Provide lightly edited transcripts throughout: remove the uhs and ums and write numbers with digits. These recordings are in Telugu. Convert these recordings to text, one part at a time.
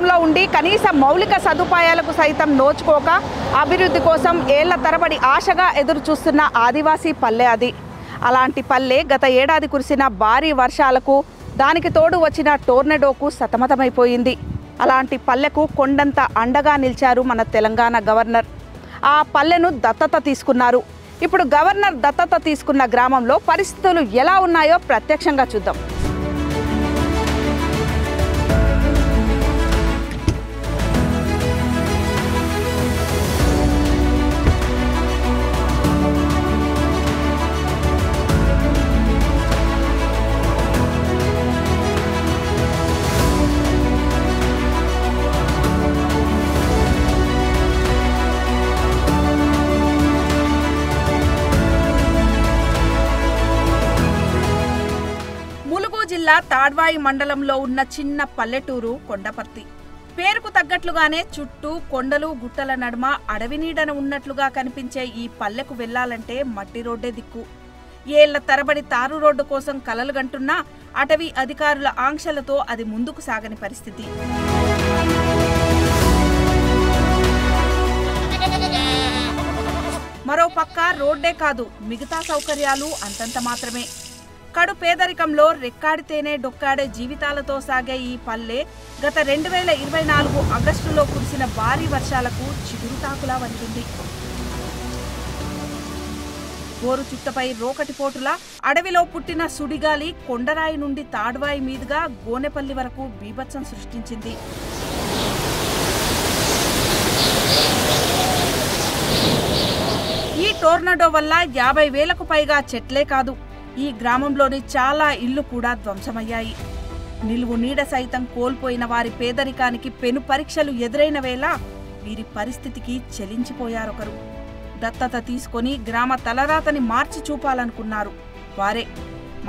రాష్ట్రంలో ఉండి కనీస మౌలిక సదుపాయాలకు సైతం నోచుకోక అభివృద్ధి కోసం ఏళ్ల తరబడి ఆశగా ఎదురు చూస్తున్న ఆదివాసీ పల్లె అది. అలాంటి పల్లె గత ఏడాది కురిసిన భారీ వర్షాలకు దానికి తోడు వచ్చిన టోర్నడోకు సతమతమైపోయింది. అలాంటి పల్లెకు కొండంత అండగా నిలిచారు మన తెలంగాణ గవర్నర్. ఆ పల్లెను దత్తత తీసుకున్నారు. ఇప్పుడు గవర్నర్ దత్తత తీసుకున్న గ్రామంలో పరిస్థితులు ఎలా ఉన్నాయో ప్రత్యక్షంగా చూద్దాం. జిల్లా తాడ్వాయి మండలంలో ఉన్న చిన్న పల్లెటూరు కొండపర్తి. పేరుకు తగ్గట్లుగానే చుట్టూ కొండలు గుట్టల నడుమ అడవి నీడన ఉన్నట్లుగా కనిపించే ఈ పల్లెకు వెళ్లాలంటే మట్టి రోడ్డే దిక్కు. ఏళ్ల తరబడి తారు రోడ్డు కోసం కలలు గంటున్నా అటవీ అధికారుల ఆంక్షలతో అది ముందుకు సాగని పరిస్థితి. మరోపక్క రోడ్డే కాదు, మిగతా సౌకర్యాలు అంతంత మాత్రమే. కడు పేదరికంలో రెక్కాడితేనే డొక్కాడే జీవితాలతో సాగే ఈ పల్లె గత 2024 ఆగస్టులో కురిసిన భారీ వర్షాలకు చిగురుటాకులా వంచింది. గోరు చుట్టపై రోకటిపోటులా అడవిలో పుట్టిన సుడిగాలి కొండరాయి నుండి తాడ్వాయి మీదుగా గోనెపల్లి వరకు బీభత్సం సృష్టించింది. ఈ టోర్నడో వల్ల 50,000కు పైగా చెట్లే కాదు, ఈ గ్రామంలోని చాలా ఇళ్లు కూడా ధ్వంసమయ్యాయి. నిలువు నీడ సైతం కోల్పోయిన వారి పేదరికానికి పెను పరీక్షలు ఎదురైన వేళ వీరి పరిస్థితికి చెలించిపోయారొకరు. దత్తత తీసుకొని గ్రామ తలరాతని మార్చి చూపాలనుకున్నారు. వారే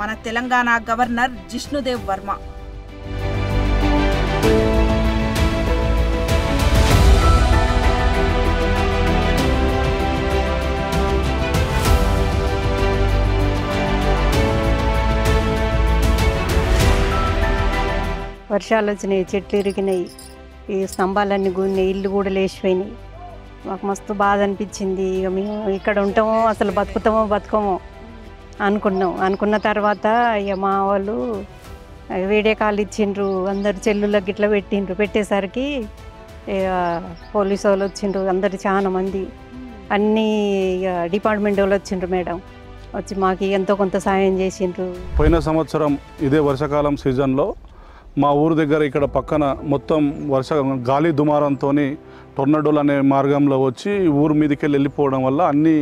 మన తెలంగాణ గవర్నర్ జిష్ణుదేవ్ వర్మ. వర్షాలు వచ్చినాయి, చెట్లు ఇరిగినాయి, ఈ స్తంభాలన్నీ గున్నాయి, ఇల్లు కూడా లేచిపోయినాయి. మాకు మస్తు బాధ అనిపించింది. ఇక మేము ఇక్కడ ఉంటామో అసలు బతుకోమో అనుకున్న తర్వాత ఇక మా వాళ్ళు వీడియో కాల్ ఇచ్చిండ్రు, అందరు చెల్లులకు గిట్లా పెట్టేసరికి ఇక పోలీసు వాళ్ళు వచ్చిండ్రు, అందరు చాలా మంది అన్ని డిపార్ట్మెంట్ వాళ్ళు వచ్చిండ్రు మేడం. వచ్చి మాకు ఎంతో కొంత సాయం చేసిండ్రు. పోయిన సంవత్సరం ఇదే వర్షాకాలం సీజన్లో మా ఊరు దగ్గర ఇక్కడ పక్కన మొత్తం గాలి దుమారంతో టొర్నడోలు అనే మార్గంలో వచ్చి ఊరు మీదకి వెళ్ళిపోవడం వల్ల అన్ని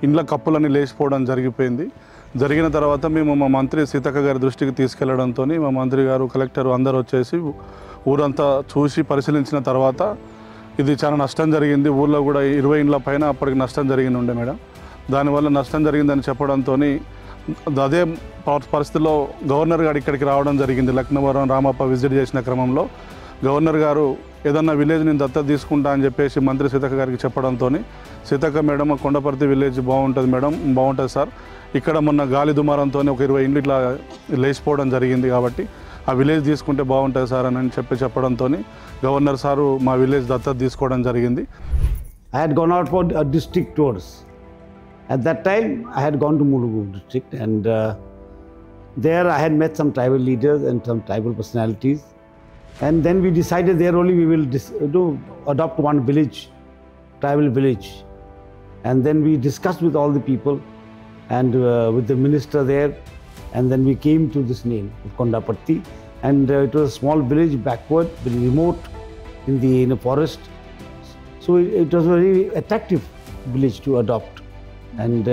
ఇండ్ల కప్పులన్నీ లేచిపోవడం జరిగిన తర్వాత మేము మా మంత్రి సీతక్క గారి దృష్టికి తీసుకెళ్లడంతో మా మంత్రి గారు, కలెక్టర్ అందరూ వచ్చేసి ఊరంతా చూసి పరిశీలించిన తర్వాత ఇది చాలా నష్టం జరిగింది. ఊళ్ళో కూడా 20 ఇండ్ల పైన అప్పటికి నష్టం జరిగింది ఉండే మేడం. దానివల్ల నష్టం జరిగిందని చెప్పడంతో అదే పరిస్థితుల్లో గవర్నర్ గారు ఇక్కడికి రావడం జరిగింది. లక్నవరం రామప్ప విజిట్ చేసిన క్రమంలో గవర్నర్ గారు ఏదన్నా విలేజ్ నేను దత్తత తీసుకుంటా అని చెప్పేసి మంత్రి సీతక్క గారికి చెప్పడంతో సీతక్క మేడం కొండపర్తి విలేజ్ బాగుంటుంది మేడం, బాగుంటుంది సార్, ఇక్కడ మొన్న గాలి దుమారంతో ఒక 20 ఇండ్లు ఇట్లా లేచిపోవడం జరిగింది కాబట్టి ఆ విలేజ్ తీసుకుంటే బాగుంటుంది సార్ అని చెప్పడంతో గవర్నర్ సారు మా విలేజ్ దత్తత తీసుకోవడం జరిగింది. I had gone out for district tours. At that time, I had gone to Mulugu district, and there I had met some tribal leaders and some tribal personalities. And then we decided there only we will adopt one village, tribal village. And then we discussed with all the people and with the minister there. And then we came to this name, Kondapatti. And it was a small village, backward, very remote in the forest. So it was a very attractive village to adopt. And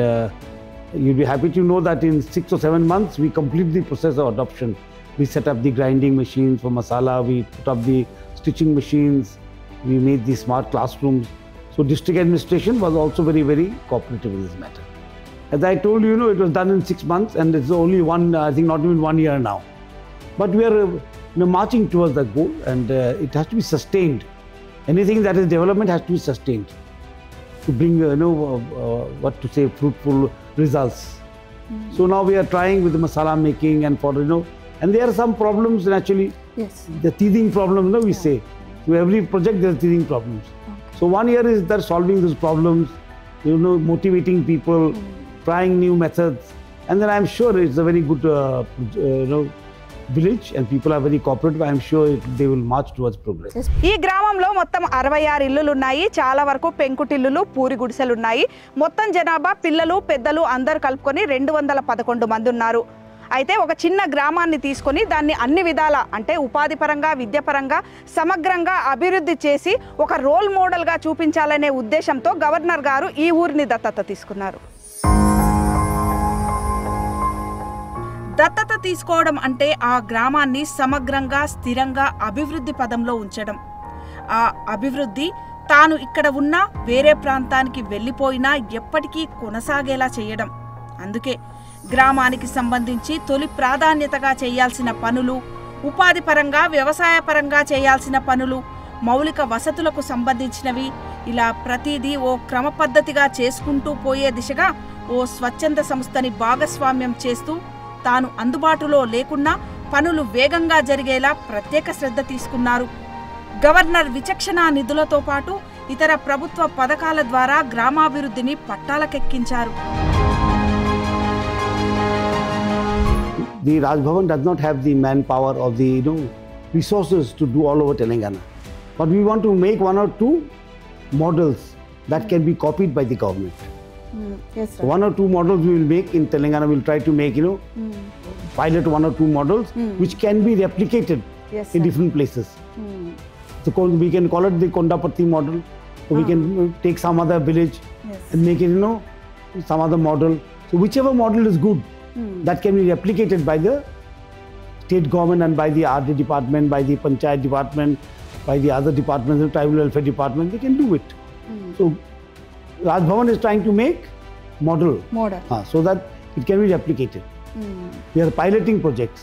you'll be happy to know that in 6 or 7 months, we completed the process of adoption. We set up the grinding machines for masala, we put up the stitching machines, we made the smart classrooms. So district administration was also very, very cooperative in this matter. As I told you, it was done in 6 months, and it's only I think not even 1 year now. But we are marching towards that goal, and it has to be sustained. Anything that is development has to be sustained to bring, fruitful results. So now we are trying with the masala making and and there are some problems naturally. Yes. The teething problem, we say. So every project there are teething problems. So 1 year is that solving those problems, motivating people, trying new methods, and then I'm sure it's a very good village and people are very cooperative. I'm sure they will march towards progress. ఈ గ్రామంలో మొత్తం 66 ఇల్లులు ఉన్నాయి. చాలా వరకు పెంకుటిల్లులు, పూరి గుడిసెలు ఉన్నాయి. మొత్తం జనాభా పిల్లలు పెద్దలు అందరూ కలుపుకొని 211 మంది ఉన్నారు. అయితే ఒక చిన్న గ్రామాన్ని తీసుకొని దాన్ని అన్ని విధాల అంటే ఉపాధి పరంగా, విద్య పరంగా సమగ్రంగా అభివృద్ధి చేసి ఒక రోల్ మోడల్గా చూపించాలనే ఉద్దేశంతో గవర్నర్ గారు ఈ ఊరిని దత్తత తీసుకున్నారు. దత్తత తీసుకోవడం అంటే ఆ గ్రామాన్ని సమగ్రంగా స్థిరంగా అభివృద్ధి పదంలో ఉంచడం. ఆ అభివృద్ధి తాను ఇక్కడ ఉన్న వేరే ప్రాంతానికి వెళ్ళిపోయినా ఎప్పటికీ కొనసాగేలా చేయడం. అందుకే గ్రామానికి సంబంధించి తొలి ప్రాధాన్యతగా చేయాల్సిన పనులు, ఉపాధి పరంగా వ్యవసాయ పరంగా చేయాల్సిన పనులు, మౌలిక వసతులకు సంబంధించినవి ఇలా ప్రతిదీ ఓ క్రమ పద్ధతిగా చేసుకుంటూ పోయే దిశగా ఓ స్వచ్ఛంద సంస్థని భాగస్వామ్యం చేస్తూ తాను అందుబాటులో లేకున్నా పనులు వేగంగా జరిగేలా ప్రత్యేక శ్రద్ధ తీసుకున్నారు. గవర్నర్ విచక్షణ నిధులతో పాటు ఇతర ప్రభుత్వ పథకాల ద్వారా గ్రామాభివృద్ధిని పట్టాలకెక్కించారు. The Raj Bhavan does not have the manpower or the resources to do all over Telangana. But we want to make 1 or 2 models that can be copied by the government. Yes, So 1 or 2 models we will make in Telangana. We will try to make, pilot 1 or 2 models which can be replicated in different places. So we can call it the Kondapati model. Or we can take some other village and make it, some other model. So whichever model is good, that can be replicated by the state government and by the RD department, by the Panchayat department, by the other departments, the tribal welfare department, they can do it. So Raj Bhavan is trying to make model. So that it can be replicated. We are piloting projects.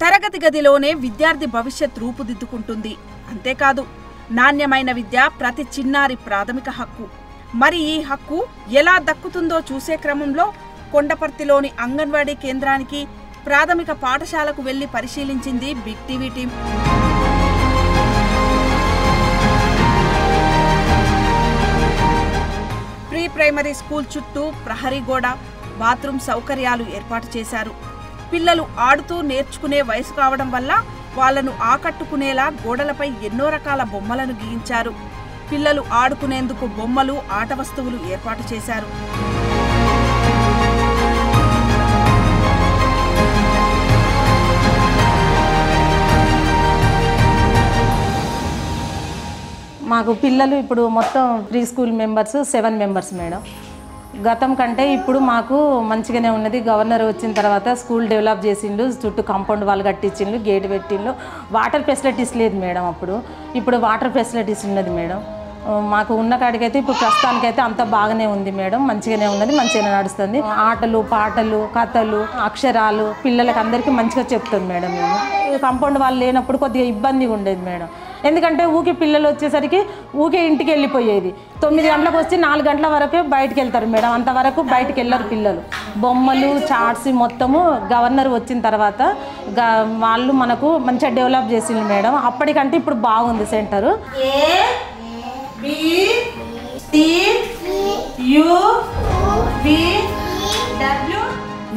తరగతి గదిలోనే విద్యార్థి భవిష్యత్ రూపుదిద్దుకుంటుంది. అంతేకాదు నాణ్యమైన విద్య ప్రతి చిన్నారి ప్రాథమిక హక్కు. మరి ఈ హక్కు ఎలా దక్కుతుందో చూసే క్రమంలో కొండపర్తిలోని అంగన్వాడీ కేంద్రానికి, ప్రాథమిక పాఠశాలకు వెళ్లి పరిశీలించింది big TV team. Pre primary school చుట్టూ ప్రహరీ గోడ, బాత్రూమ్ సౌకర్యాలు ఏర్పాటు చేశారు. పిల్లలు ఆడుతూ నేర్చుకునే వయసు కావడం వల్ల వాళ్లను ఆకట్టుకునేలా గోడలపై ఎన్నో రకాల బొమ్మలను గీయించారు. పిల్లలు ఆడుకునేందుకు బొమ్మలు, ఆట వస్తువులు ఏర్పాటు చేశారు. మాకు పిల్లలు ఇప్పుడు మొత్తం pre school members 7 members madam. గతం కంటే ఇప్పుడు మాకు మంచిగానే ఉన్నది. గవర్నర్ వచ్చిన తర్వాత స్కూల్ డెవలప్ చేసిండు, చుట్టూ కాంపౌండ్ వాళ్ళు కట్టించిండు, గేట్ పెట్టిండు. వాటర్ ఫెసిలిటీస్ లేదు మేడం అప్పుడు, ఇప్పుడు వాటర్ ఫెసిలిటీస్ ఉన్నది మేడం. మాకు ఉన్న కాడికైతే ఇప్పుడు ప్రస్తుతానికైతే అంత బాగానే ఉంది మేడం, మంచిగానే ఉన్నది, మంచిగానే నడుస్తుంది. ఆటలు, పాటలు, కథలు, అక్షరాలు పిల్లలకి అందరికీ మంచిగా చెప్తాం మేడం. మేము కాంపౌండ్ వాళ్ళు లేనప్పుడు కొద్దిగా ఇబ్బందిగా ఉండేది మేడం. ఎందుకంటే ఊకే పిల్లలు వచ్చేసరికి ఊకే ఇంటికి వెళ్ళిపోయేది. 9 గంటలకు వచ్చి 4 గంటల వరకు బయటకు వెళ్తారు మేడం, అంతవరకు బయటకు వెళ్ళరు పిల్లలు. బొమ్మలు, చార్ట్స్ మొత్తము గవర్నర్ వచ్చిన తర్వాత వాళ్ళు మనకు మంచిగా డెవలప్ చేసింది మేడం. అప్పటికంటే ఇప్పుడు బాగుంది సెంటరు.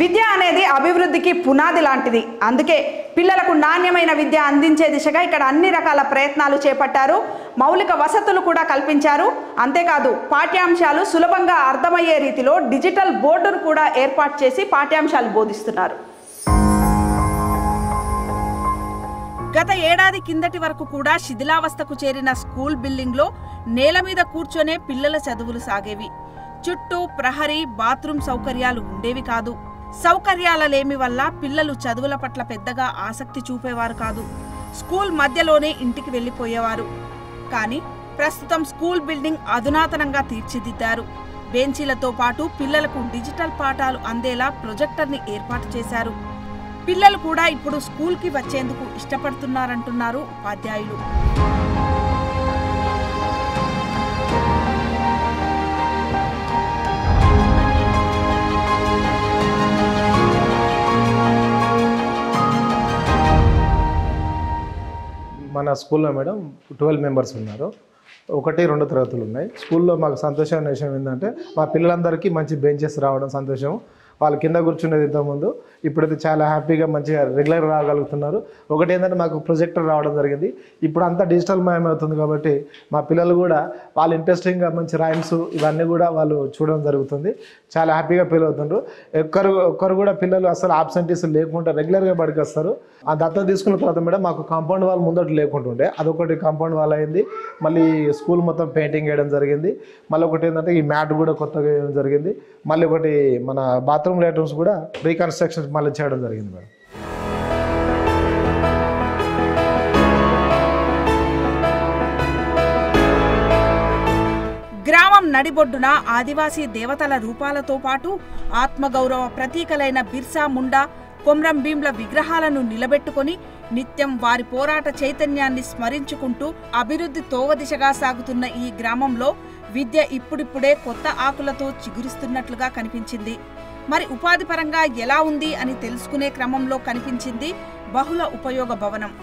విద్య అనేది అభివృద్ధికి పునాది లాంటిది. అందుకే పిల్లలకు నాణ్యమైన విద్య అందించే దిశగా ఇక్కడ అన్ని రకాల ప్రయత్నాలు చేపట్టారు. మౌలిక వసతులు కూడా కల్పించారు. అంతేకాదు పాఠ్యాంశాలు సులభంగా అర్థమయ్యే రీతిలో డిజిటల్ బోర్డును కూడా ఏర్పాటు చేసి పాఠ్యాంశాలు బోధిస్తున్నారు. గత ఏడాది కిందటి వరకు కూడా శిథిలావస్థకు చేరిన స్కూల్ బిల్డింగ్లో నేల మీద కూర్చొనే పిల్లల చదువులు సాగేవి. చుట్టూ ప్రహరీ, బాత్రూమ్ సౌకర్యాలు ఉండేవి కాదు. సౌకర్యాల లేమి వల్ల పిల్లలు చదువుల పట్ల పెద్దగా ఆసక్తి చూపేవారు కాదు. స్కూల్ మధ్యలోనే ఇంటికి వెళ్ళిపోయేవారు. కానీ ప్రస్తుతం స్కూల్ బిల్డింగ్ అధునాతనంగా తీర్చిదిద్దారు. బెంచీలతో పాటు పిల్లలకు డిజిటల్ పాఠాలు అందేలా ప్రొజెక్టర్ని ఏర్పాటు చేశారు. పిల్లలు కూడా ఇప్పుడు స్కూల్కి వచ్చేందుకు ఇష్టపడుతున్నారంటున్నారు ఉపాధ్యాయులు. మన స్కూల్లో మేడం 12 మెంబర్స్ ఉన్నారు. 1, 2 తరగతులు ఉన్నాయి. స్కూల్లో మాకు సంతోషమైన విషయం ఏంటంటే మా పిల్లలందరికీ మంచి బెంచెస్ రావడం సంతోషం. వాళ్ళు కింద కూర్చునేది ఇంతకుముందు, ఇప్పుడైతే చాలా హ్యాపీగా మంచిగా రెగ్యులర్ రాగలుగుతున్నారు. ఒకటి ఏంటంటే మాకు ప్రొజెక్టర్ రావడం జరిగింది. ఇప్పుడు అంతా డిజిటల్ మయం అవుతుంది కాబట్టి మా పిల్లలు కూడా వాళ్ళు ఇంట్రెస్టింగ్గా మంచి రైమ్స్ ఇవన్నీ కూడా వాళ్ళు చూడడం జరుగుతుంది. చాలా హ్యాపీగా ఫీల్ అవుతుండ్రు. ఒక్కరు కూడా పిల్లలు అసలు ఆబ్సెంటీస్ లేకుండా రెగ్యులర్గా బడికి వస్తారు. ఆ దత్తత తీసుకున్న తర్వాత మేడం మాకు కాంపౌండ్ వాల్ ముందట లేకుంటుండే, అదొకటి కాంపౌండ్ వాల్ అయింది. మళ్ళీ స్కూల్ మొత్తం పెయింటింగ్ వేయడం జరిగింది. మళ్ళీ ఒకటి ఏంటంటే ఈ మ్యాట్ కూడా కొత్తగా వేయడం జరిగింది. మళ్ళీ ఒకటి మన బాత్రూమ్ లేట్రూమ్స్ కూడా రీకన్స్ట్రక్షన్ మళ్ళీ చేయడం జరిగింది మేడం. గ్రామం నడిబొడ్డున ఆదివాసీ దేవతల రూపాలతో పాటు ఆత్మగౌరవ ప్రతీకలైన బిర్సా ముండా, కొమ్రం భీంల విగ్రహాలను నిలబెట్టుకొని నిత్యం వారి పోరాట చైతన్యాన్ని స్మరించుకుంటూ అభివృద్ధి తోవదిశగా సాగుతున్న ఈ గ్రామంలో విద్య ఇప్పుడిప్పుడే కొత్త ఆకులతో చిగురిస్తున్నట్లుగా కనిపించింది. మరి ఉపాధి పరంగా ఎలా ఉంది అని తెలుసుకునే క్రమంలో కనిపించింది బహుళ ఉపయోగ భవనం.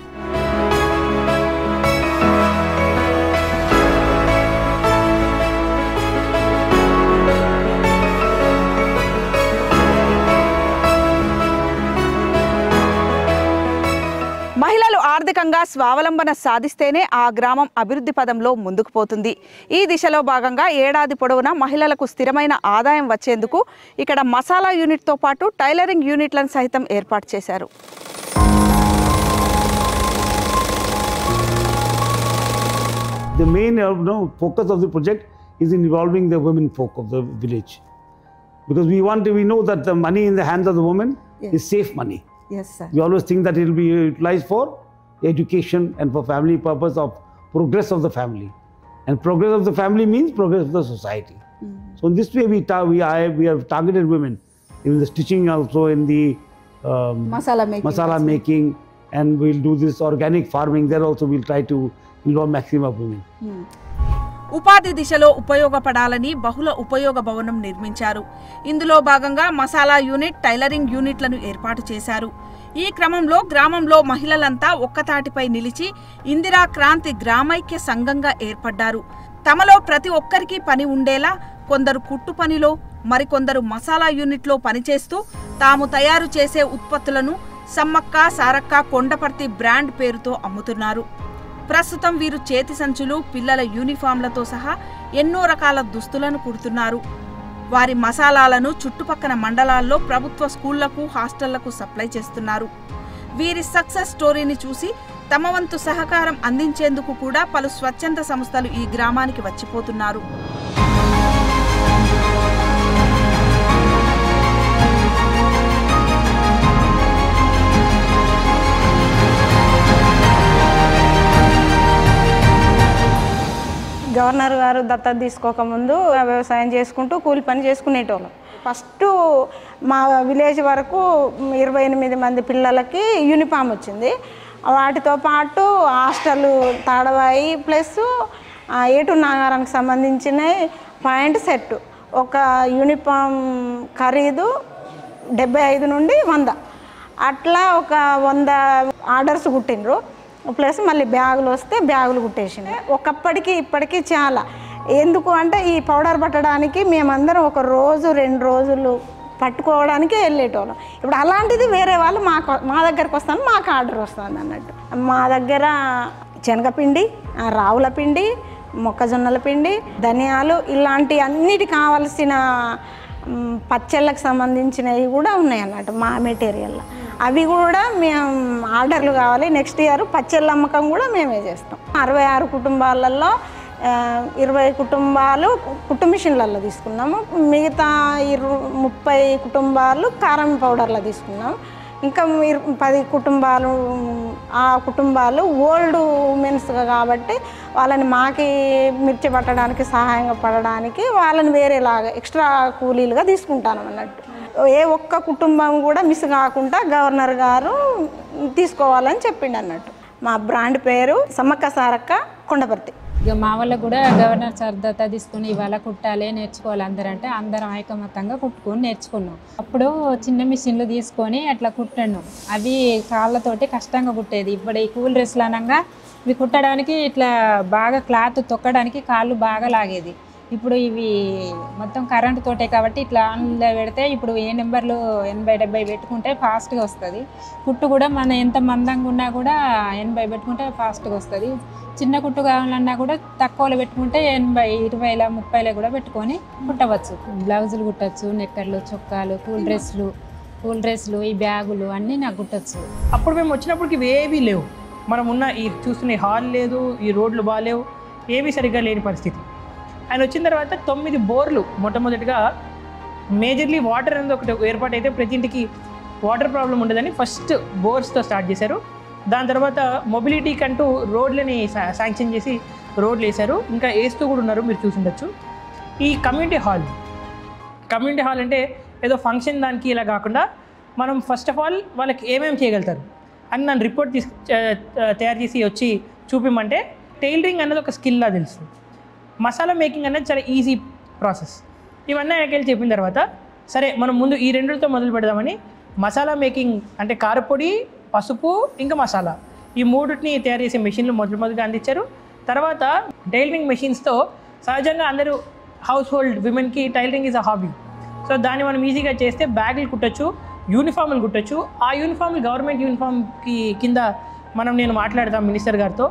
మహిళలు ఆర్థికంగా స్వావలంబన సాధిస్తేనే ఆ గ్రామం అభివృద్ధి పదంలో ముందుకు పోతుంది. ఈ దిశలో భాగంగా ఏడాది పొడవునా మహిళలకు స్థిరమైన ఆదాయం వచ్చేందుకు ఇక్కడ మసాలా యూనిట్తో పాటు టైలరింగ్ యూనిట్లను సైతం ఏర్పాటు చేశారు. The main focus of the project is in involving the women folk of the village, because we know that the money in the hands of the women is safe money. Yes, sir. We always think that it will be utilized for education and for family purpose of progress of the family, and progress of the family means progress of the society. So in this way we have targeted women in the stitching, also in the masala making, and we'll do this organic farming. There also we'll try to involve maximum of women. ఉపాధి దిశలో ఉపయోగపడాలని బహుళ ఉపయోగ భవనం నిర్మించారు. ఇందులో భాగంగా మసాలా యూనిట్, టైలరింగ్ యూనిట్లను ఏర్పాటు చేశారు. ఈ క్రమంలో గ్రామంలో మహిళలంతా ఒక్కతాటిపై నిలిచి ఇందిరా క్రాంతి గ్రామైక్య సంఘంగా ఏర్పడ్డారు. తమలో ప్రతి ఒక్కరికి పని ఉండేలా కొందరు కుట్టు పనిలో, మరికొందరు మసాలా యూనిట్లో పనిచేస్తూ తాము తయారు చేసే ఉత్పత్తులను సమ్మక్క, సారక్క, కొండపర్తి బ్రాండ్ పేరుతో అమ్ముతున్నారు. ప్రస్తుతం వీరు చేతి సంచులు, పిల్లల యూనిఫామ్లతో సహా ఎన్నో రకాల దుస్తులను కుడుతున్నారు. వారి మసాలాలను చుట్టుపక్కల మండలాల్లో ప్రభుత్వ స్కూళ్లకు, హాస్టళ్లకు సప్లై చేస్తున్నారు. వీరి సక్సెస్ స్టోరీని చూసి తమ వంతు సహకారం అందించేందుకు కూడా పలు స్వచ్ఛంద సంస్థలు ఈ గ్రామానికి వచ్చిపోతున్నారు. గవర్నర్ గారు దత్తత తీసుకోకముందు వ్యవసాయం చేసుకుంటూ కూలి పని చేసుకునేటోళ్ళం. ఫస్ట్ మా విలేజ్ వరకు 28 మంది పిల్లలకి యూనిఫామ్ వచ్చింది. వాటితో పాటు హాస్టల్ తాడవాయి ప్లస్ ఏటు నాగారానికి సంబంధించిన పాయింట్ సెట్. ఒక యూనిఫామ్ ఖరీదు 75 నుండి 100, అట్లా ఒక 100 ఆర్డర్స్ కుట్టిండ్రు. ప్లస్ మళ్ళీ బ్యాగులు వస్తే బ్యాగులు కుట్టేసింది. ఒకప్పటికి ఇప్పటికీ చాలా. ఎందుకు అంటే ఈ పౌడర్ పట్టడానికి మేమందరం 1 రోజు 2 రోజులు పట్టుకోవడానికి వెళ్ళేటోళ్ళం. ఇప్పుడు అలాంటిది వేరే వాళ్ళు మా దగ్గరకు వస్తాను, మాకు ఆర్డర్ వస్తుంది అన్నట్టు. మా దగ్గర శనగపిండి, రావుల పిండి, మొక్కజొన్నల పిండి, ధనియాలు ఇలాంటి అన్నిటి కావాల్సిన పచ్చళ్ళకు సంబంధించినవి కూడా ఉన్నాయి అన్నట్టు మా మెటీరియల్లో. అవి కూడా మేము ఆర్డర్లు కావాలి. నెక్స్ట్ ఇయర్ పచ్చళ్ళ అమ్మకం కూడా మేమే చేస్తాం. 66 కుటుంబాలలో 20 కుటుంబాలు కుట్టు మిషన్లలో తీసుకున్నాము. మిగతా 30 కుటుంబాలు కారం పౌడర్లో తీసుకున్నాము. ఇంకా 10 కుటుంబాలు ఆ కుటుంబాలు ఓల్డ్ ఉమెన్స్ కాబట్టి వాళ్ళని మాకి మిర్చి పట్టడానికి సహాయంగా పడడానికి వాళ్ళని వేరేలాగా ఎక్స్ట్రా కూలీలుగా తీసుకుంటాను అన్నట్టు. ఏ ఒక్క కుటుంబం కూడా మిస్ కాకుండా గవర్నర్ గారు తీసుకోవాలని చెప్పిండు అన్నట్టు. మా బ్రాండ్ పేరు సమ్మక్క సారక్క కొండపర్తి. ఇక మా వాళ్ళకు కూడా గవర్నర్ సార్ దత్తత తీసుకుని ఇవాళ కుట్టాలి, నేర్చుకోవాలి అందరంటే అందరం ఐకమత్యంగా కుట్టుకొని నేర్చుకున్నాం. అప్పుడు చిన్న మిషన్లు తీసుకొని అట్లా కుట్టాను. అవి కాళ్ళతోటి కష్టంగా కుట్టేది. ఇప్పుడు ఈ కూల్ డ్రెస్లు అనగా ఇవి కుట్టడానికి ఇట్లా బాగా క్లాత్ తొక్కడానికి కాళ్ళు బాగా లాగేది. ఇప్పుడు ఇవి మొత్తం కరెంటు తోటే కాబట్టి ఇట్లా ఆన్లో పెడితే ఇప్పుడు ఏ నెంబర్లు 80-70 పెట్టుకుంటే ఫాస్ట్గా వస్తుంది. కుట్టు కూడా మన ఎంత మందంగా ఉన్నా కూడా 80 పెట్టుకుంటే ఫాస్ట్గా వస్తుంది. చిన్న కుట్టు కావాలన్నా కూడా తక్కువలో పెట్టుకుంటే 80, 20, 30 కూడా పెట్టుకొని కుట్టవచ్చు. బ్లౌజులు కుట్టచ్చు, నెక్కర్లు, చొక్కాలు, కూల్ డ్రెస్లు, ఈ బ్యాగులు అన్నీ నాకు కుట్టచ్చు. అప్పుడు మేము వచ్చినప్పటికి ఇవేవీ లేవు. మనం ఉన్న ఈ చూస్తున్న హాల్ లేదు, ఈ రోడ్లు బాగాలేవు, ఏవి సరిగ్గా లేని పరిస్థితి. ఆయన వచ్చిన తర్వాత 9 బోర్లు మొట్టమొదటిగా మేజర్లీ వాటర్ అనేది ఒకటి ఏర్పాటు అయితే ప్రతి ఇంటికి వాటర్ ప్రాబ్లం ఉండదని ఫస్ట్ బోర్స్తో స్టార్ట్ చేశారు. దాని తర్వాత మొబిలిటీకి అంటూ రోడ్లని శాంక్షన్ చేసి రోడ్లు వేశారు. ఇంకా వేస్తూ కూడా ఉన్నారు, మీరు చూసుండొచ్చు. ఈ కమ్యూనిటీ హాల్ అంటే ఏదో ఫంక్షన్ దానికి ఇలా కాకుండా మనం ఫస్ట్ ఆఫ్ ఆల్ వాళ్ళకి ఏమేమి చేయగలుగుతారు అని నన్ను రిపోర్ట్ తయారు చేసి వచ్చి చూపిమంటే టైలరింగ్ అన్నది ఒక స్కిల్లా తెలుసు, మసాలా మేకింగ్ అనేది చాలా ఈజీ ప్రాసెస్. ఇవన్నీ ఆయనకెళ్ళి చెప్పిన తర్వాత సరే మనం ముందు ఈ రెండుతో మొదలు పెడదామని మసాలా మేకింగ్ అంటే కారపొడి, పసుపు, ఇంకా మసాలా, ఈ మూడుని తయారు చేసే మెషిన్లు మొదటిగా అందించారు. తర్వాత టైలరింగ్ మెషిన్స్తో సహజంగా అందరూ హౌస్ హోల్డ్ విమెన్కి tailoring is a hobby. So దాన్ని మనం ఈజీగా చేస్తే బ్యాగులు కుట్టచ్చు, యూనిఫామ్లు కుట్టచ్చు. ఆ యూనిఫామ్లు గవర్నమెంట్ యూనిఫామ్కి కింద నేను మాట్లాడతాం మినిస్టర్ గారితో.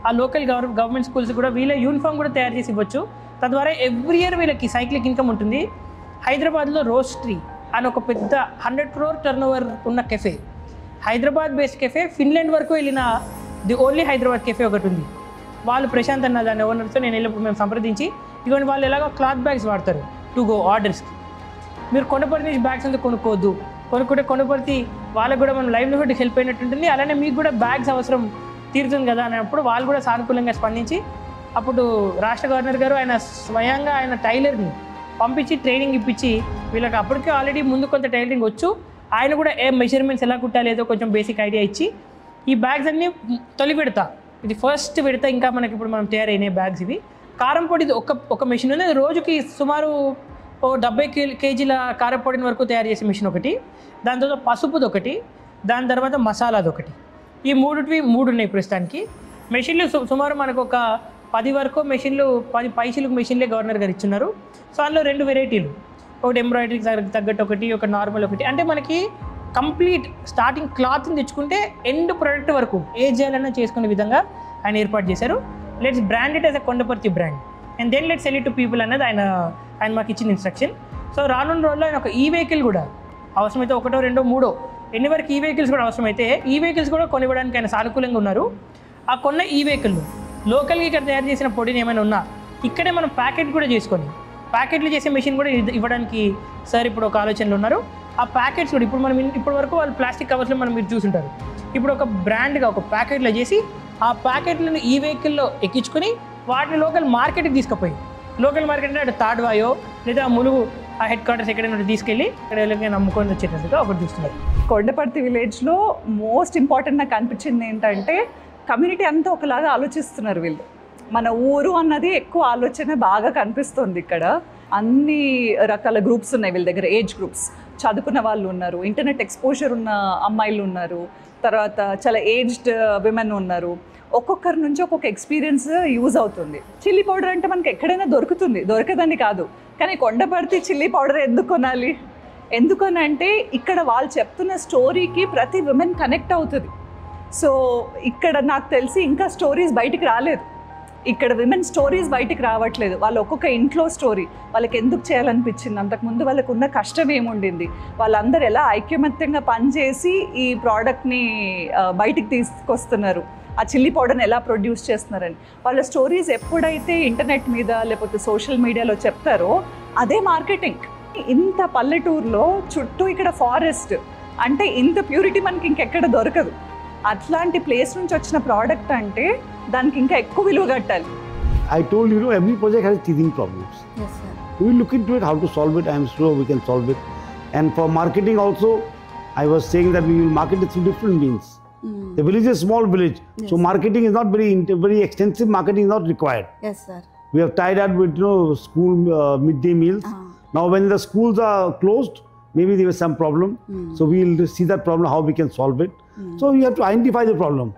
ఆ లోకల్ గవర్నమెంట్ స్కూల్స్ కూడా వీళ్ళ యూనిఫామ్ కూడా తయారు చేసి ఇవ్వచ్చు. తద్వారా ఎవ్రీ ఇయర్ వీళ్ళకి సైక్లిక్ ఇన్కమ్ ఉంటుంది. హైదరాబాద్లో రోస్ట్రీ అని ఒక పెద్ద 100 crore టర్నోవర్ ఉన్న cafe, Hyderabad based cafe, Finland వరకు వెళ్ళిన ది ఓన్లీ హైదరాబాద్ కెఫే ఒకటి ఉంది. వాళ్ళు ప్రశాంత్ అన్న దాని ఓనర్తో నేను వెళ్ళినప్పుడు మేము సంప్రదించి ఇటువంటి వాళ్ళు ఎలాగో క్లాత్ బ్యాగ్స్ వాడతారు టు గో ఆర్డర్స్కి. మీరు కొండపర్తి నుంచి బ్యాగ్స్ అంతా కొనుక్కోవద్దు, కొనుక్కుంటే కొండపర్తి వాళ్ళకు కూడా మనం లైవ్లీహుడ్కి హెల్ప్ అయినట్టు ఉంటుంది, అలానే మీకు కూడా బ్యాగ్స్ అవసరం తీరుతుంది కదా అన్నప్పుడు వాళ్ళు కూడా సానుకూలంగా స్పందించి అప్పుడు రాష్ట్ర గవర్నర్ గారు ఆయన స్వయంగా ఆయన టైలర్ని పంపించి ట్రైనింగ్ ఇప్పించి వీళ్ళకి అప్పటికే ఆల్రెడీ ముందు కొంత టైలరింగ్ వచ్చు, ఆయన కూడా ఏ మెజర్మెంట్స్ ఎలా కుట్టాలేదో కొంచెం బేసిక్ ఐడియా ఇచ్చి ఈ బ్యాగ్స్ అన్నీ తొలి విడత, ఇది ఫస్ట్ విడత. ఇంకా మనకి ఇప్పుడు మనం తయారైన బ్యాగ్స్ ఇవి. కారం పొడిది ఒక మెషిన్ ఉంది, రోజుకి సుమారు 70 kgs కారపొడిని వరకు తయారు చేసే మెషిన్ ఒకటి, దాని తర్వాత పసుపుది ఒకటి, దాని తర్వాత మసాలాది ఒకటి. ఈ మూడు ఉన్నాయి ప్రస్తుతానికి. మెషిన్లు సుమారు మనకు ఒక 10 వరకు మెషిన్లు, 10 పైసలకు మెషిన్లే గవర్నర్ గారు ఇచ్చున్నారు. సో అందులో 2 వెరైటీలు, ఒకటి ఎంబ్రాయిడరీకి తగ్గట్టు ఒకటి, ఒక నార్మల్ ఒకటి. అంటే మనకి కంప్లీట్ స్టార్టింగ్ క్లాత్ని తెచ్చుకుంటే ఎండ్ ప్రొడక్ట్ వరకు ఏ చేయాలన్నా చేసుకునే విధంగా ఆయన ఏర్పాటు చేశారు. Let's brand it as a Kondaparthi brand and then let's sell it to people అన్నది ఆయన మాకు ఇచ్చిన ఇన్స్ట్రక్షన్. సో రానున్న రోజుల్లో ఆయన ఒక ఈ వెహికల్ కూడా అవసరమైతే 1, 2, 3 ఎన్ని వరకు ఈ వెహికల్స్ కూడా అవసరమైతే ఈ వెహికల్స్ కూడా కొనివ్వడానికి ఆయన సానుకూలంగా ఉన్నారు. ఆ కొన్న ఈ వెహికల్ లోకల్గా ఇక్కడ తయారు చేసిన పొడిని ఏమైనా ఉన్నా ఇక్కడే మనం ప్యాకెట్ కూడా చేసుకొని ప్యాకెట్లు చేసే మెషిన్ కూడా ఇవ్వడానికి సార్ ఇప్పుడు ఒక ఆలోచనలు ఉన్నారు. ఆ ప్యాకెట్స్ కూడా ఇప్పుడు మనం ఇప్పటి వరకు వాళ్ళు ప్లాస్టిక్ కవర్స్లో మీరు చూసుంటారు, ఇప్పుడు ఒక బ్రాండ్గా ఒక ప్యాకెట్లో చేసి ఆ ప్యాకెట్లను ఈ వెహికల్లో ఎక్కించుకొని వాటిని లోకల్ మార్కెట్కి తీసుకుపోయి, లోకల్ మార్కెట్ అంటే తాడ్వాయో లేదా ములుగు ఆ హెడ్ క్వార్టర్స్ ఎక్కడైనా తీసుకెళ్ళి ఇక్కడ నమ్ముకొని వచ్చేటట్టుగా ఒకటి చూస్తున్నారు. కొండపర్తి విలేజ్లో మోస్ట్ ఇంపార్టెంట్ నాకు అనిపించింది ఏంటంటే కమ్యూనిటీ అంతా ఒకలాగా ఆలోచిస్తున్నారు వీళ్ళు. మన ఊరు అన్నది ఎక్కువ ఆలోచన బాగా కనిపిస్తుంది ఇక్కడ. అన్ని రకాల గ్రూప్స్ ఉన్నాయి వీళ్ళ దగ్గర, ఏజ్ గ్రూప్స్, చదువుకున్న వాళ్ళు ఉన్నారు, ఇంటర్నెట్ ఎక్స్పోజర్ ఉన్న అమ్మాయిలు ఉన్నారు, తర్వాత చాలా ఏజ్డ్ విమెన్ ఉన్నారు. ఒక్కొక్కరి నుంచి ఒక్కొక్క ఎక్స్పీరియన్స్ యూజ్ అవుతుంది. చిల్లీ పౌడర్ అంటే మనకి ఎక్కడైనా దొరుకుతుంది, దొరకదని కాదు, కానీ కొండపర్తి చిల్లీ పౌడర్ ఎందుకు కొనాలి? ఎందుకనంటే ఇక్కడ వాళ్ళు చెప్తున్న స్టోరీకి ప్రతి విమెన్ కనెక్ట్ అవుతుంది. సో ఇక్కడ నాకు తెలిసి ఇంకా స్టోరీస్ బయటికి రాలేదు, ఇక్కడ విమెన్ స్టోరీస్ బయటికి రావట్లేదు. వాళ్ళు ఒక్కొక్క ఇంట్లో స్టోరీ, వాళ్ళకి ఎందుకు చేయాలనిపించింది, అంతకుముందు వాళ్ళకు ఉన్న కష్టం ఏముండింది, వాళ్ళందరూ ఎలా ఐక్యమత్యంగా పనిచేసి ఈ ప్రోడక్ట్ని బయటికి తీసుకొస్తున్నారు, ఆ చిల్లీ పౌడర్ని ఎలా ప్రొడ్యూస్ చేస్తున్నారని వాళ్ళ స్టోరీస్ ఎప్పుడైతే ఇంటర్నెట్ మీద లేకపోతే సోషల్ మీడియాలో చెప్తారో అదే మార్కెటింగ్. ఇంత పల్లెటూరులో చుట్టూ ఇక్కడ ఫారెస్ట్ అంటే ఇంత ప్యూరిటీ మనకి ఇంకెక్కడ దొరకదు. అట్లాంటి ప్లేస్ నుంచి వచ్చిన ప్రోడక్ట్ అంటే దానికి ఇంకా ఎక్కువ విలువ కట్టాలి. I told you, every project has teething problems. Yes, sir. We will look into it, how to solve it. I am sure we can solve it. And for marketing also, I was saying that we will market it through different means. The village is a small village, so marketing is not very extensive. Marketing is not required. Yes, sir. We have tied up with school midday meals. Now when the schools are closed, maybe there was some problem. So we will see that problem, how we can solve it. So you have to identify the problem.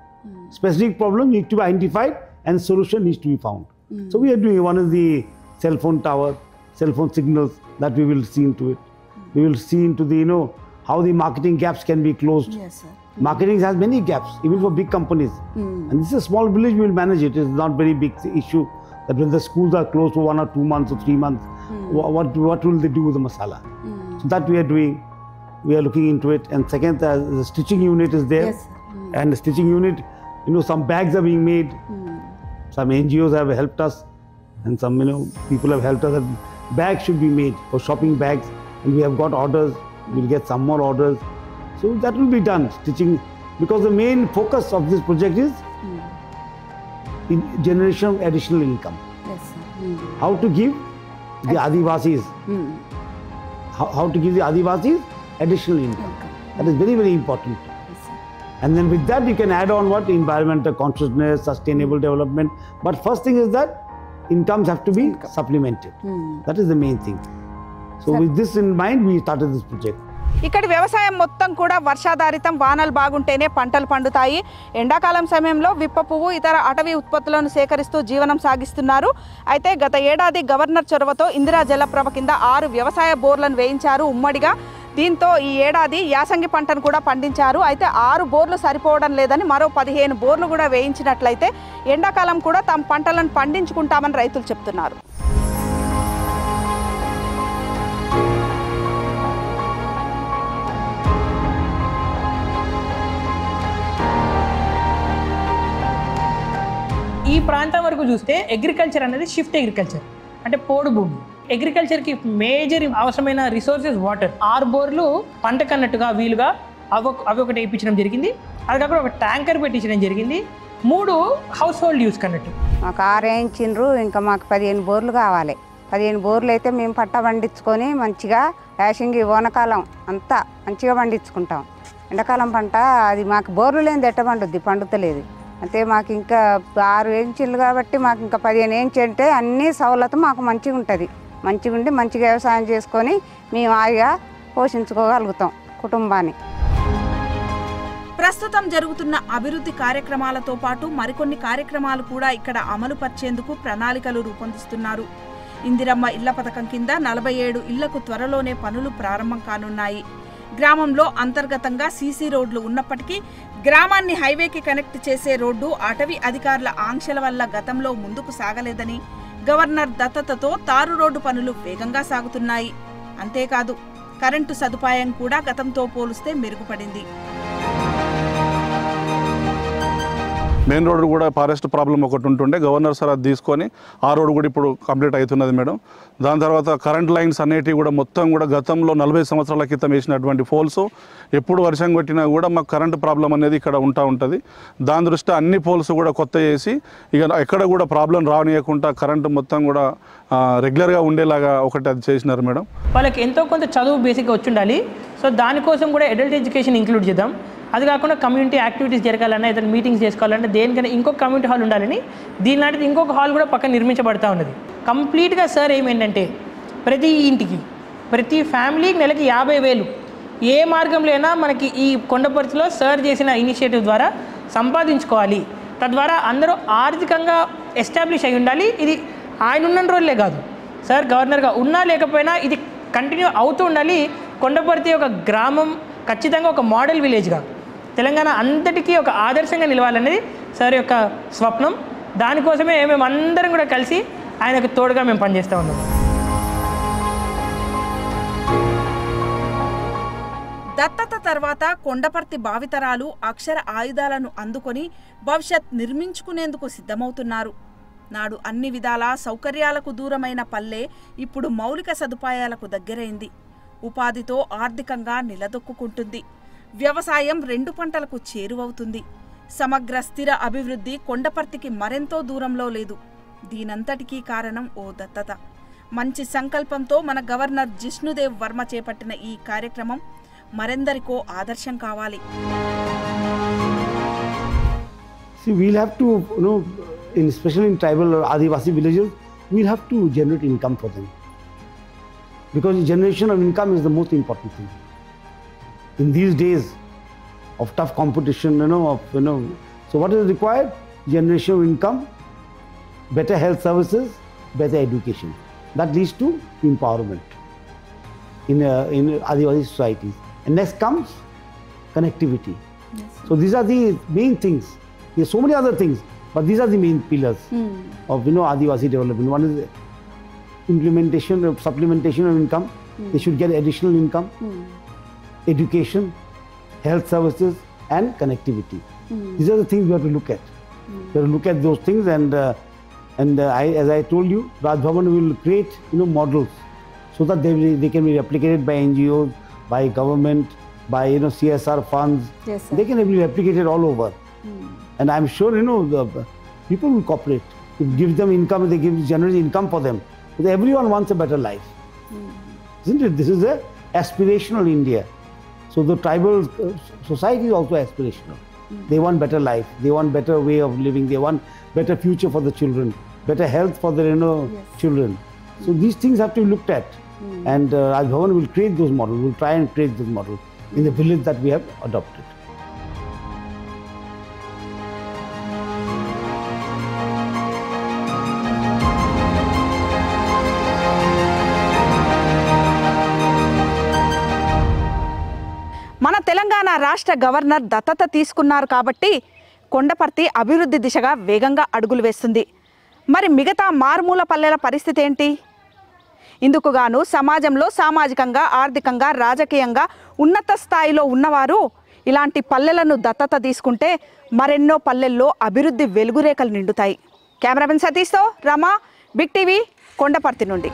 specific problem needs to be identified and solution needs to be found. So we are doing, one is the cell phone tower, cell phone signals, that we will see into it. We will see into the, how the marketing gaps can be closed. Yes, sir. Marketing has many gaps, even for big companies. And this is a small village, we will manage it. It's not very big issue that when the schools are closed for 1 or 2 months or 3 months, what will they do with the masala? So that we are doing. We are looking into it. And second, the stitching unit is there. Yes, sir. And the stitching unit, some bags are being made. Some NGOs have helped us, and some people have helped us that bags should be made for shopping bags. And we have got orders. We'll get some more orders. So that will be done, stitching, because the main focus of this project is in generation of additional income. Yes, sir. How to give the Adivasis, how to give the Adivasis additional income. That is very, very important. Yes, sir. And then with that you can add on what? Environmental consciousness, sustainable development. But first thing is that incomes have to be supplemented. That is the main thing. So with this in mind, we started this project. ఇక్కడ వ్యవసాయం మొత్తం కూడా వర్షాధారితం. వానలు బాగుంటేనే పంటలు పండుతాయి. ఎండాకాలం సమయంలో విప్ప పువ్వు ఇతర అటవీ ఉత్పత్తులను సేకరిస్తూ జీవనం సాగిస్తున్నారు. అయితే గత ఏడాది గవర్నర్ చొరవతో ఇందిరా జలప్రభ కింద 6 వ్యవసాయ బోర్లను వేయించారు ఉమ్మడిగా. దీంతో ఈ ఏడాది యాసంగి పంటను కూడా పండించారు. అయితే 6 బోర్లు సరిపోవడం లేదని మరో 15 బోర్లు కూడా వేయించినట్లయితే ఎండాకాలం కూడా తమ పంటలను పండించుకుంటామని రైతులు చెప్తున్నారు. ఈ ప్రాంతం వరకు చూస్తే అగ్రికల్చర్ అనేది షిఫ్ట్ అగ్రికల్చర్, అంటే పోడు భూమి. అగ్రికల్చర్కి మేజర్ అవసరమైన రిసోర్సెస్ వాటర్. 6 బోర్లు పంటకు అన్నట్టుగా వీలుగా అవి ఒకటి వేయించడం జరిగింది. అది కాకుండా ఒక ట్యాంకర్ పెట్టించడం జరిగింది. 3 హౌస్ హోల్డ్ యూస్ కన్నట్టు. మాకు 6 వేయించిండ్రు, ఇంకా మాకు 15 బోర్లు కావాలి. 15 బోర్లు అయితే మేము పంట పండించుకొని మంచిగా యాసంగి ఓనకాలం అంతా మంచిగా పండించుకుంటాం. ఎండాకాలం పంట అది మాకు బోర్లు లేనిది ఎట్ట పండుద్ది, పండుతలేదు. అంటే మాకు ఇంకా 6 వేయించిండ్రు కాబట్టి మాకు ఇంకా 15 వేయించి అంటే అన్ని సౌలత మాకు మంచిగా ఉంటుంది. మంచిగా ఉండి మంచిగా వ్యవసాయం చేసుకొని మేము హాయిగా పోషించుకోగలుగుతాం కుటుంబాన్ని. ప్రస్తుతం జరుగుతున్న అభివృద్ధి కార్యక్రమాలతో పాటు మరికొన్ని కార్యక్రమాలు కూడా ఇక్కడ అమలు పరిచేందుకు ప్రణాళికలు రూపొందిస్తున్నారు. ఇందిరమ్మ ఇళ్ల పథకం కింద 47 ఇళ్లకు త్వరలోనే పనులు ప్రారంభం కానున్నాయి. గ్రామంలో అంతర్గతంగా సీసీ రోడ్లు ఉన్నప్పటికీ గ్రామాన్ని హైవేకి కనెక్ట్ చేసే రోడ్డు అటవీ అధికారుల ఆంక్షల వల్ల గతంలో ముందుకు సాగలేదని, గవర్నర్ దత్తతతో తారు రోడ్డు పనులు వేగంగా సాగుతున్నాయి. అంతేకాదు కరెంటు సదుపాయం కూడా గతంతో పోలిస్తే మెరుగుపడింది. మెయిన్ రోడ్డు కూడా ఫారెస్ట్ ప్రాబ్లం ఒకటి ఉంటుండే, గవర్నర్ సార్ అది తీసుకొని ఆ రోడ్డు కూడా ఇప్పుడు కంప్లీట్ అవుతున్నది మేడం. దాని తర్వాత కరెంట్ లైన్స్ అనేటివి కూడా మొత్తం కూడా గతంలో 40 సంవత్సరాల క్రితం వేసినటువంటి పోల్స్ ఎప్పుడు వర్షం కొట్టినా కూడా మాకు కరెంటు ప్రాబ్లం అనేది ఇక్కడ ఉంటుంది. దాని దృష్ట్యా అన్ని పోల్స్ కూడా కొత్త చేసి ఇక ఎక్కడ కూడా ప్రాబ్లం రానియకుండా కరెంటు మొత్తం కూడా రెగ్యులర్గా ఉండేలాగా ఒకటి అది చేసినారు మేడం. వాళ్ళకి ఎంతో కొంత చదువు బేసిక్గా వచ్చి ఉండాలి. సో దానికోసం కూడా అడల్ట్ ఎడ్యుకేషన్ ఇంక్లూడ్ చేద్దాం. అది కాకుండా కమ్యూనిటీ యాక్టివిటీస్ జరగాలన్నా, ఏదైనా మీటింగ్స్ చేసుకోవాలన్నా దేనికైనా ఇంకొక కమ్యూనిటీ హాల్ ఉండాలని దీని లాంటిది ఇంకొక హాల్ కూడా పక్కన నిర్మించబడతా ఉన్నది. కంప్లీట్గా సార్ ఏమేంటంటే ప్రతి ఇంటికి ప్రతి ఫ్యామిలీకి నెలకి 50,000 ఏ మార్గంలో అయినా మనకి ఈ కొండపర్తిలో సార్ చేసిన ఇనిషియేటివ్ ద్వారా సంపాదించుకోవాలి. తద్వారా అందరూ ఆర్థికంగా ఎస్టాబ్లిష్ అయి ఉండాలి. ఇది ఆయన ఉన్న రోజులే కాదు, సార్ గవర్నర్గా ఉన్నా లేకపోయినా ఇది కంటిన్యూ అవుతూ ఉండాలి. కొండపర్తి ఒక గ్రామం ఖచ్చితంగా ఒక మోడల్ విలేజ్గా తెలంగాణ అంతటికీ ఒక ఆదర్శంగా నిలవాలనేది సార్ యొక్క స్వప్నం. దానికోసమే మేము అందరం కూడా కలిసి ఆయనకు తోడుగా మేము పనిచేస్తూ ఉన్నాం. దత్తత తర్వాత కొండపర్తి భావితరాలు అక్షర ఆయుధాలను అందుకొని భవిష్యత్ నిర్మించుకునేందుకు సిద్ధమవుతున్నారు. నాడు అన్ని విధాల సౌకర్యాలకు దూరమైన పల్లె ఇప్పుడు మౌలిక సదుపాయాలకు దగ్గరైంది. ఉపాధితో ఆర్థికంగా నిలదొక్కుంటుంది. వ్యవసాయం 2 పంటలకు చేరువవుతుంది. సమగ్ర స్థిర అభివృద్ధి కొండపర్తికి మరెంతో దూరంలో లేదు. దీనంతటికీ కారణం ఓ దత్తత. మంచి సంకల్పంతో మన గవర్నర్ జిష్ణుదేవ్ వర్మ చేపట్టిన ఈ కార్యక్రమం మరెందరికో ఆదర్శం కావాలి. See, we'll have to, especially in tribal or Adivasi villages, we'll have to generate income for them. Because the generation of income is the most important thing. In these days of tough competition, of So what is required? Generation of income, better health services, better education. That leads to empowerment in Adivasi societies. And next comes connectivity. So these are the main things. There are so many other things, but these are the main pillars of Adivasi development. One is implementation of supplementation of income. They should get additional income, education, health services, and connectivity. These are the things we have to look at. We have to look at those things, and as I told you, Raj Bhavan will create models so that they can be replicated by NGOs, by government, by CSR funds. Yes, sir. They can be replicated all over. And I'm sure the people will cooperate. If you give them income, they generate income for them. Because everyone wants a better life. Isn't it? This is a aspirational India. So the tribal society is also aspirational. They want better life. They want better way of living. They want better future for the children, better health for their children. So these things have to be looked at. And Raj Bhavan will create those models. Will try and create those models in the village that we have adopted. మన తెలంగాణ రాష్ట్ర గవర్నర్ దత్తత తీసుకున్నారు కాబట్టి కొండపర్తి అభివృద్ధి దిశగా వేగంగా అడుగులు వేస్తుంది. మరి మిగతా మారుమూల పల్లెల పరిస్థితి ఏంటి? ఇందుకు గాను సమాజంలో సామాజికంగా, ఆర్థికంగా, రాజకీయంగా ఉన్నత స్థాయిలో ఉన్నవారు ఇలాంటి పల్లెలను దత్తత తీసుకుంటే మరెన్నో పల్లెల్లో అభివృద్ధి వెలుగురేఖలు నిండుతాయి. కెమెరామెన్ సతీష్తో రమా, బిగ్ టీవీ, కొండపర్తి నుండి.